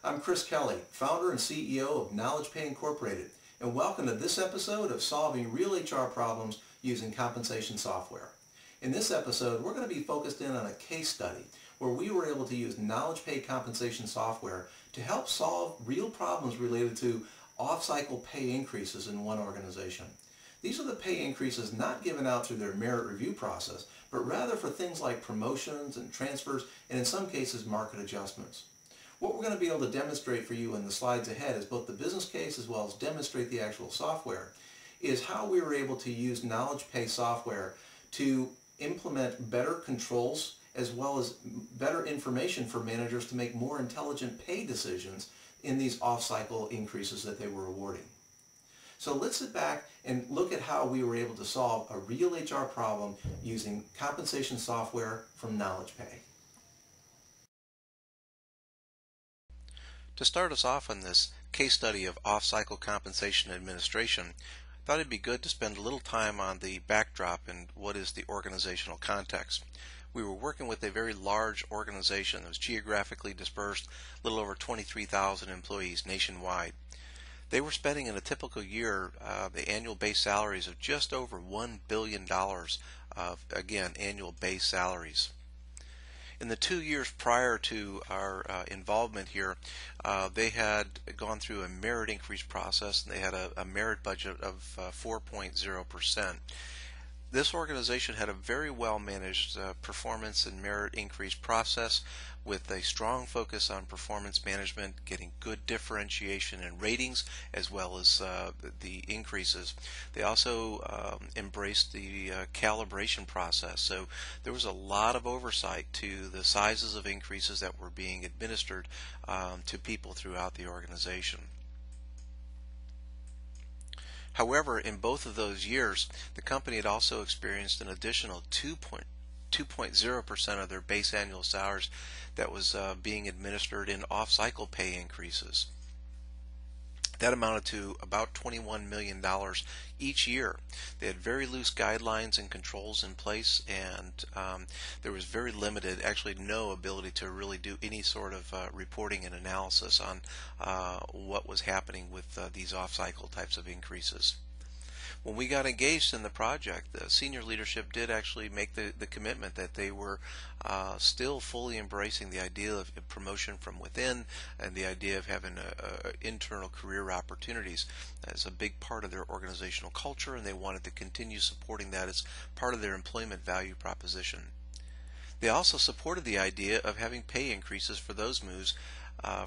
I'm Chris Kelly, founder and CEO of KnowledgePay Incorporated, and welcome to this episode of Solving Real HR Problems Using Compensation Software. In this episode, we're going to be focused in on a case study where we were able to use KnowledgePay compensation software to help solve real problems related to off-cycle pay increases in one organization. These are the pay increases not given out through their merit review process, but rather for things like promotions and transfers, and in some cases market adjustments. What we're going to be able to demonstrate for you in the slides ahead is both the business case as well as demonstrate the actual software, is how we were able to use KnowledgePay software to implement better controls as well as better information for managers to make more intelligent pay decisions in these off-cycle increases that they were awarding. So let's sit back and look at how we were able to solve a real HR problem using compensation software from KnowledgePay. To start us off on this case study of off-cycle compensation administration, I thought it'd be good to spend a little time on the backdrop and what is the organizational context. We were working with a very large organization that was geographically dispersed, a little over 23,000 employees nationwide. They were spending in a typical year the annual base salaries of just over $1 billion of, again, annual base salaries. In the 2 years prior to our involvement here, they had gone through a merit increase process, and they had a merit budget of 4.0%. This organization had a very well managed performance and merit increase process with a strong focus on performance management, getting good differentiation in ratings as well as the increases. They also embraced the calibration process, so there was a lot of oversight to the sizes of increases that were being administered to people throughout the organization. However, in both of those years, the company had also experienced an additional 2.0% of their base annual salaries that was being administered in off-cycle pay increases. That amounted to about $21 million each year. They had very loose guidelines and controls in place, and there was very limited, actually no ability to really do any sort of reporting and analysis on what was happening with these off-cycle types of increases. When we got engaged in the project, the senior leadership did actually make the commitment that they were still fully embracing the idea of promotion from within and the idea of having internal career opportunities as a big part of their organizational culture, and they wanted to continue supporting that as part of their employment value proposition. They also supported the idea of having pay increases for those moves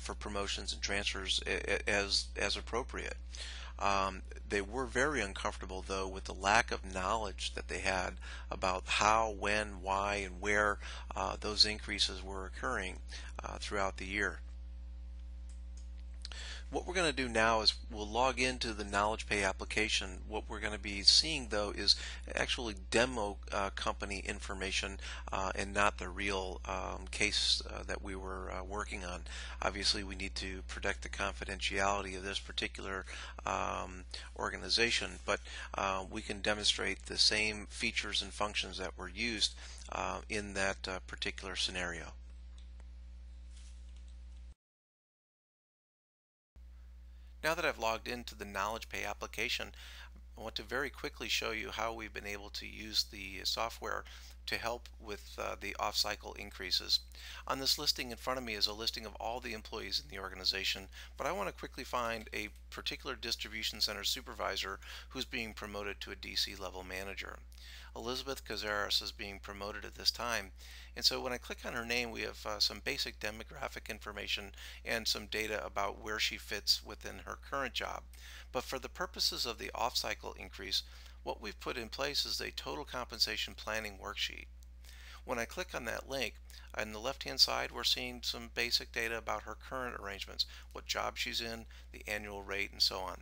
for promotions and transfers as appropriate. They were very uncomfortable, though, with the lack of knowledge that they had about how, when, why, and where those increases were occurring throughout the year. What we're going to do now is we'll log into the KnowledgePay application. What we're going to be seeing, though, is actually demo company information and not the real case that we were working on. Obviously, we need to protect the confidentiality of this particular organization, but we can demonstrate the same features and functions that were used in that particular scenario. Now that I've logged into the KnowledgePay application, I want to very quickly show you how we've been able to use the software to help with the off-cycle increases. On this listing in front of me is a listing of all the employees in the organization, but I want to quickly find a particular distribution center supervisor who's being promoted to a DC level manager. Elizabeth Cazares is being promoted at this time, and so when I click on her name, we have some basic demographic information and some data about where she fits within her current job. But for the purposes of the off-cycle increase, what we've put in place is a total compensation planning worksheet. When I click on that link, on the left-hand side, we're seeing some basic data about her current arrangements, what job she's in, the annual rate, and so on.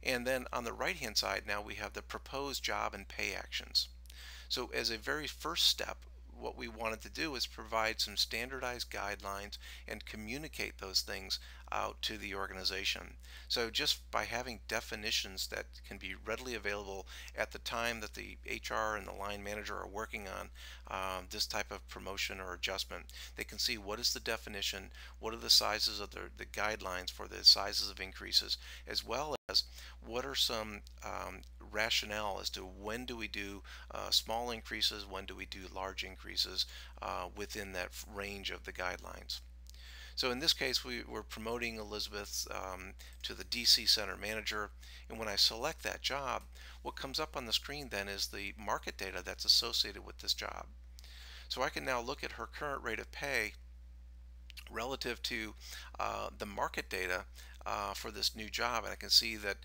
And then on the right-hand side, now we have the proposed job and pay actions. So as a very first step, what we wanted to do is provide some standardized guidelines and communicate those things out to the organization. So just by having definitions that can be readily available at the time that the HR and the line manager are working on this type of promotion or adjustment, they can see what is the definition, what are the sizes of the guidelines for the sizes of increases, as well as what are some rationale as to when do we do small increases, when do we do large increases within that range of the guidelines. So in this case, we're promoting Elizabeth to the DC Center Manager, and when I select that job, what comes up on the screen then is the market data that's associated with this job. So I can now look at her current rate of pay relative to the market data for this new job, and I can see that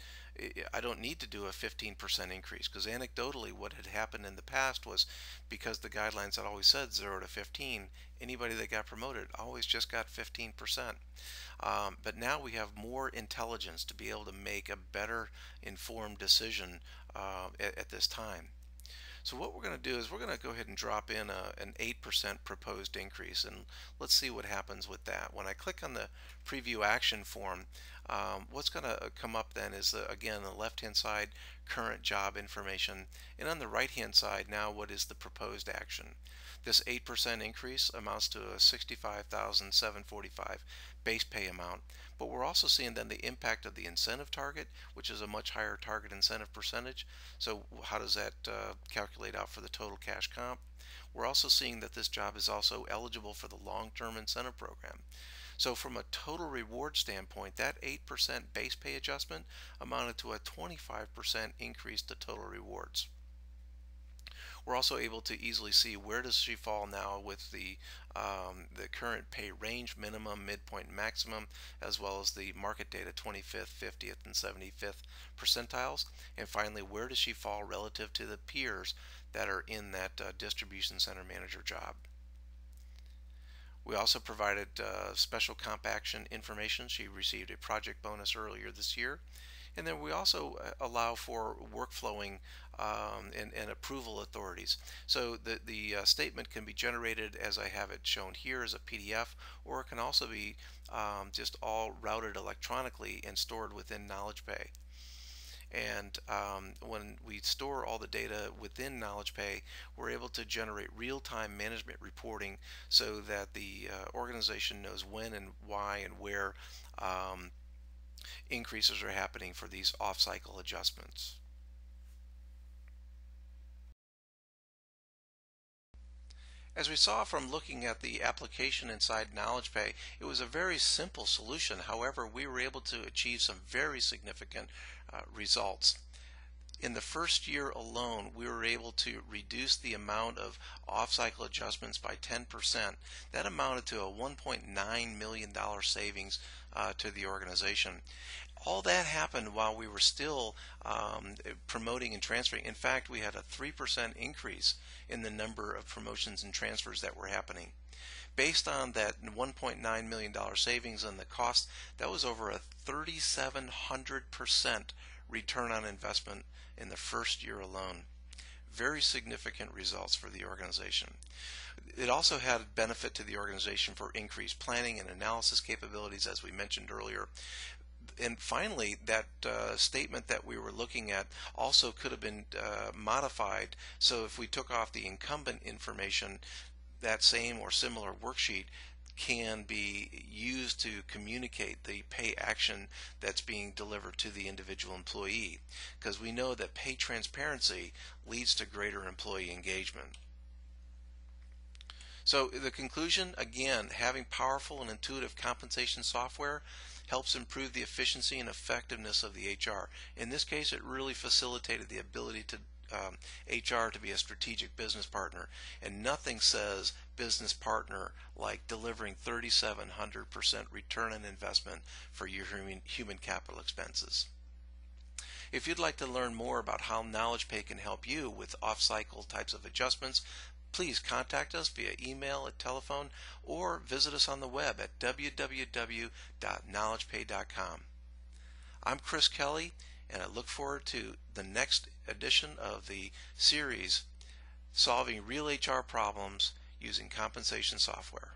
I don't need to do a 15% increase, because anecdotally what had happened in the past was, because the guidelines had always said 0 to 15, anybody that got promoted always just got 15%. But now we have more intelligence to be able to make a better informed decision at this time. So what we're going to do is we're going to go ahead and drop in an 8% proposed increase, and let's see what happens with that. When I click on the preview action form, what's going to come up then is, again, on the left hand side, current job information, and on the right hand side now, what is the proposed action. This 8% increase amounts to a $65,745 base pay amount, but we're also seeing then the impact of the incentive target, which is a much higher target incentive percentage. So how does that calculate out for the total cash comp? We're also seeing that this job is also eligible for the long-term incentive program. So from a total reward standpoint, that 8% base pay adjustment amounted to a 25% increase to total rewards. We're also able to easily see where does she fall now with the current pay range, minimum, midpoint, maximum, as well as the market data 25th, 50th, and 75th percentiles. And finally, where does she fall relative to the peers that are in that distribution center manager job. We also provided special comp action information. She received a project bonus earlier this year. And then we also allow for workflowing and approval authorities. So the statement can be generated as I have it shown here as a PDF, or it can also be just all routed electronically and stored within KnowledgePay. And when we store all the data within KnowledgePay, we're able to generate real-time management reporting so that the organization knows when and why and where increases are happening for these off-cycle adjustments. As we saw from looking at the application inside KnowledgePay, it was a very simple solution. However, we were able to achieve some very significant results. In the first year alone, we were able to reduce the amount of off-cycle adjustments by 10%. That amounted to a $1.9 million savings to the organization. All that happened while we were still promoting and transferring. In fact, we had a 3% increase in the number of promotions and transfers that were happening. Based on that $1.9 million savings and the cost, that was over a 3,700% return on investment in the first year alone. Very significant results for the organization. It also had benefit to the organization for increased planning and analysis capabilities, as we mentioned earlier. And finally, that statement that we were looking at also could have been modified. So if we took off the incumbent information, that same or similar worksheet can be used to communicate the pay action that's being delivered to the individual employee, because we know that pay transparency leads to greater employee engagement. So the conclusion, again, having powerful and intuitive compensation software helps improve the efficiency and effectiveness of the HR. In this case, it really facilitated the ability to HR to be a strategic business partner, and nothing says business partner like delivering 3,700% return on investment for your human capital expenses. If you'd like to learn more about how KnowledgePay can help you with off-cycle types of adjustments, please contact us via email, or telephone, or visit us on the web at www.knowledgepay.com. I'm Chris Kelly, and I look forward to the next edition of the series, Solving Real HR Problems using compensation software.